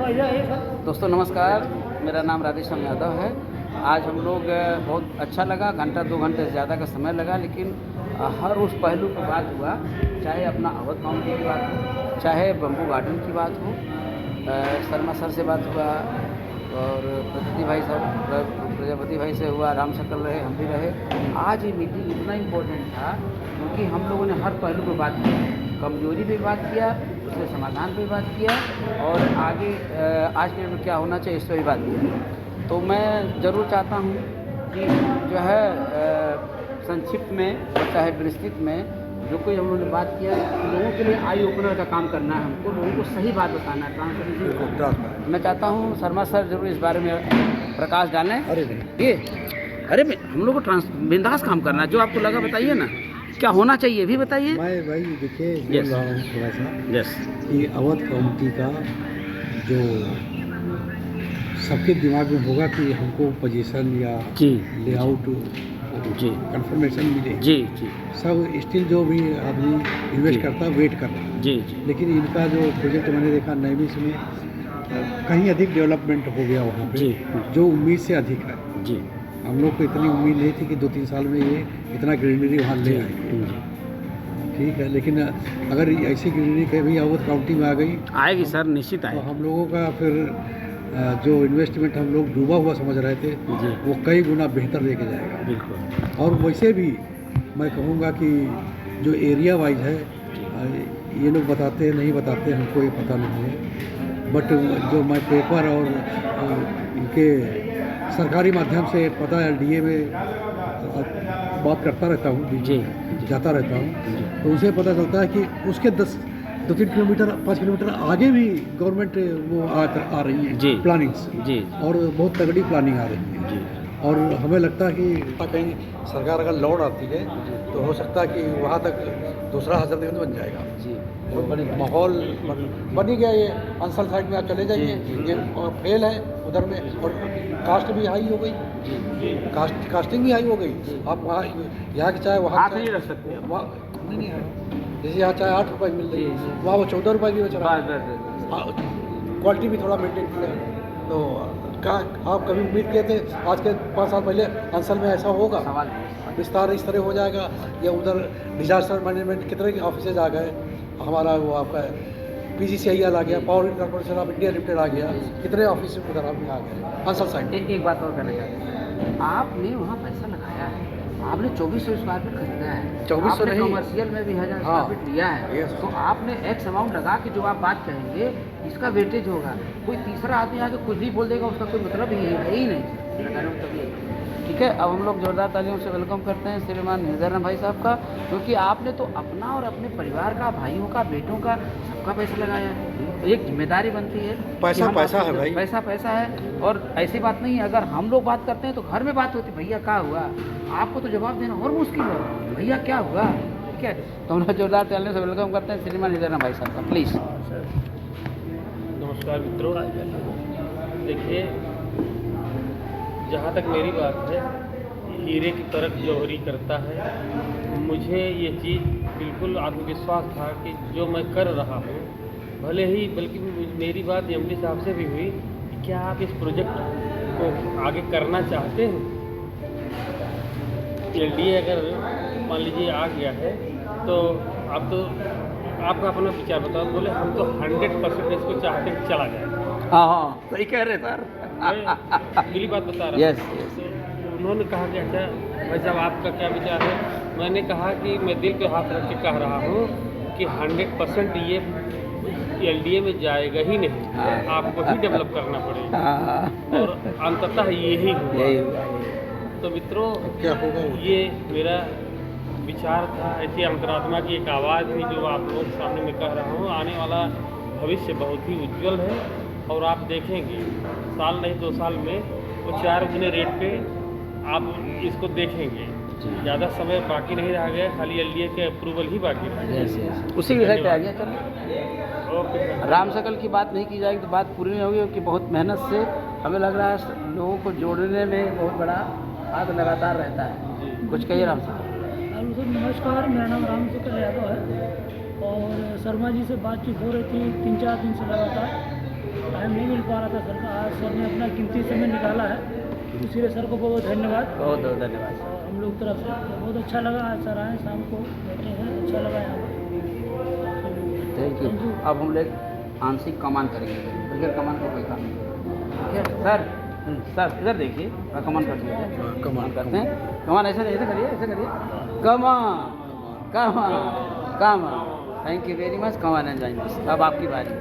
दोस्तों नमस्कार, मेरा नाम राधेश्याम यादव है। आज हम लोग बहुत अच्छा लगा, घंटा 2 घंटे से ज़्यादा का समय लगा, लेकिन हर उस पहलू पर बात हुआ, चाहे अपना अवध काउंटी की बात हो, चाहे बम्बू गार्डन की बात हो, शर्मा सर से बात हुआ और प्रजापति भाई से हुआ, राम सकल रहे, हम भी रहे। आज ये मीटिंग इतना इम्पोर्टेंट था क्योंकि हम लोगों ने हर पहलू पर बात की, कमजोरी पे बात किया, उसके समाधान पे बात किया और आगे आज के में क्या होना चाहिए इस पर भी बात किया। तो मैं ज़रूर चाहता हूँ कि जो है संक्षिप्त में और चाहे विस्तृत में जो कोई हम लोगों ने बात किया, लोगों के लिए आई ओपनर का काम करना है, हमको लोगों को सही बात बताना है, ट्रांसपेरेंसी। मैं चाहता हूँ शर्मा सर जरूर इस बारे में प्रकाश डालें। अरे हम लोग को बिंदास काम करना है, जो आपको लगा बताइए ना, क्या होना चाहिए भी बताइए। मैं भाई देखिए बोल रहा हूँ थोड़ा सा कि अवध काउंटी का जो सबके दिमाग में होगा कि हमको पोजीशन या लेआउट कंफर्मेशन मिले, सब स्टिल जो भी आदमी इन्वेस्ट करता है वेट कर रहा है। लेकिन इनका जो प्रोजेक्ट मैंने देखा नैमिष में कहीं अधिक डेवलपमेंट हो गया वहाँ पे, जो उम्मीद से अधिक है। हम लोग को इतनी उम्मीद नहीं थी कि 2-3 साल में ये इतना ग्रीनरी वहाँ ले आएगी। ठीक है, लेकिन अगर ऐसी ग्रीनरी कभी अवध काउंटी में आएगी सर, निश्चित आएगी। तो हम लोगों का फिर जो इन्वेस्टमेंट हम लोग डूबा हुआ समझ रहे थे वो कई गुना बेहतर लेके जाएगा। बिल्कुल। और वैसे भी मैं कहूँगा कि जो एरिया वाइज है, ये लोग बताते हैं नहीं बताते हमको ये पता नहीं है, बट जो मैं पेपर और इनके सरकारी माध्यम से पता है, LDA में बात करता रहता हूँ, जाता रहता हूँ, तो उसे पता चलता है कि उसके 2-3 किलोमीटर 5 किलोमीटर आगे भी गवर्नमेंट वो आ रही है प्लानिंग्स, और बहुत तगड़ी प्लानिंग आ रही है। और हमें लगता है कि कहीं सरकार अगर लौट आती है तो हो सकता है कि वहाँ तक दूसरा हज़रतगंज बन जाएगा। बहुत बड़ी माहौल बन ही गया। ये अंसल साइड में आप चले जाइए, ये फेल है उधर में, और कास्ट भी हाई हो गई, कास्टिंग भी हाई हो गई। आप वहाँ यहाँ की चाय वहाँ नहीं रख सकते, वहाँ नहीं है। जैसे यहाँ चाय 8 रुपये मिल रही है, वहाँ वो 14 रुपये की बेच रहा है। क्वालिटी भी थोड़ा मेंटेन किया है। तो क्या आप कभी उम्मीद किए थे आज के 5 साल पहले अंसल में ऐसा होगा? विस्तार इस तरह हो जाएगा, या उधर डिजास्टर मैनेजमेंट कितने ऑफिसेज आ गए, हमारा वो आपका PGCIL आ गया, power corporation of India limited आ गया, कितने ऑफिस उधर में आ गए अंसल साइड। एक बात और कहना चाहते हैं, आपने वहाँ पैसा लगाया है, आपने 2400 स्क्वायर फीट खरीदा है, 2400 नहीं, कमर्शियल में भी 1000 स्क्वायर फीट लिया है, तो आपने एक्स अमाउंट लगा के जो आप बात कहेंगे इसका वेटेज होगा। कोई तीसरा आदमी आके कुछ भी बोल देगा, उसका कोई मतलब ही नहीं। ठीक है, अब हम लोग जोरदार तालियों से वेलकम करते हैं श्रीमान निर्धन भाई साहब का, क्योंकि आपने तो अपना और अपने परिवार का, भाइयों का, बेटों का, सबका पैसा लगाया है। तो एक जिम्मेदारी बनती है, पैसा है भाई, पैसा है। और ऐसी बात नहीं है, अगर हम लोग बात करते हैं तो घर में बात होती है, भैया क्या हुआ, आपको तो जवाब देना और मुश्किल है, भैया क्या हुआ। ठीक है, तो हम लोग जोरदार तालियों से वेलकम करते हैं श्रीमान निर्धन भाई साहब का, प्लीज़। नमस्कार मित्रों, देखिए जहाँ तक मेरी बात है, हीरे की तरफ जौहरी करता है। मुझे ये चीज़ बिल्कुल आत्मविश्वास था कि जो मैं कर रहा हूँ, भले ही, बल्कि मेरी बात MD साहब से भी हुई कि क्या आप इस प्रोजेक्ट को आगे करना चाहते हैं। LDA अगर मान लीजिए आ गया है तो अब तो आपका अपना विचार बताओ। बोले हम तो 100% इसको चाहते हैं चला जाए। हाँ, सही कह रहे सर, दिली बात बता रहा हूँ। तो उन्होंने कहा कि अच्छा भाई साहब आपका क्या विचार है। मैंने कहा कि मैं दिल पे हाथ रख के कह रहा हूँ कि 100% ये LDA में जाएगा ही नहीं, आपको ही डेवलप करना पड़ेगा, और अंततः यही हुआ। तो मित्रों, क्या होगा ये मेरा विचार था, ऐसी अंतरात्मा की एक आवाज़ थी जो आप लोगों के सामने मैं कह रहा हूँ। आने वाला भविष्य बहुत ही उज्जवल है, और आप देखेंगे साल नहीं 2 साल में वो 4 गुने रेट पे आप इसको देखेंगे। ज़्यादा समय बाकी नहीं रह गया, खाली LDA के अप्रूवल ही बाकी रह गया। उसी विषय पे आ गया। चलिए, राम सकल की बात नहीं की जाएगी तो बात पूरी नहीं होगी, क्योंकि बहुत मेहनत से हमें लग रहा है लोगों को जोड़ने में बहुत बड़ा हाथ लगातार रहता है। कुछ कहिए राम सकल। नमस्कार, मेरा नाम राम सकल यादव है, और शर्मा जी से बातचीत हो रही थी 3-4 दिन से लगातार, टाइम नहीं मिल पा रहा था सर का, आज सर ने अपना कीमती समय निकाला है, इसीलिए सर को बहुत बहुत धन्यवाद। बहुत बहुत धन्यवाद। और हम लोग तरफ से बहुत अच्छा लगा, आज सर आए शाम को बैठे हैं, अच्छा लगा यहाँ पर। Thank you. अब हम लोग आंशिक कमान करेंगे, बगैर कमान को कोई काम नहीं। ठीक है सर, सर इधर देखिए, कमान कर दीजिए। कमान करते हैं कमान, ऐसे नहीं, ऐसे करिए, ऐसे करिए, come on come on come on. Thank you very much, come on and join. अब आपकी बारी।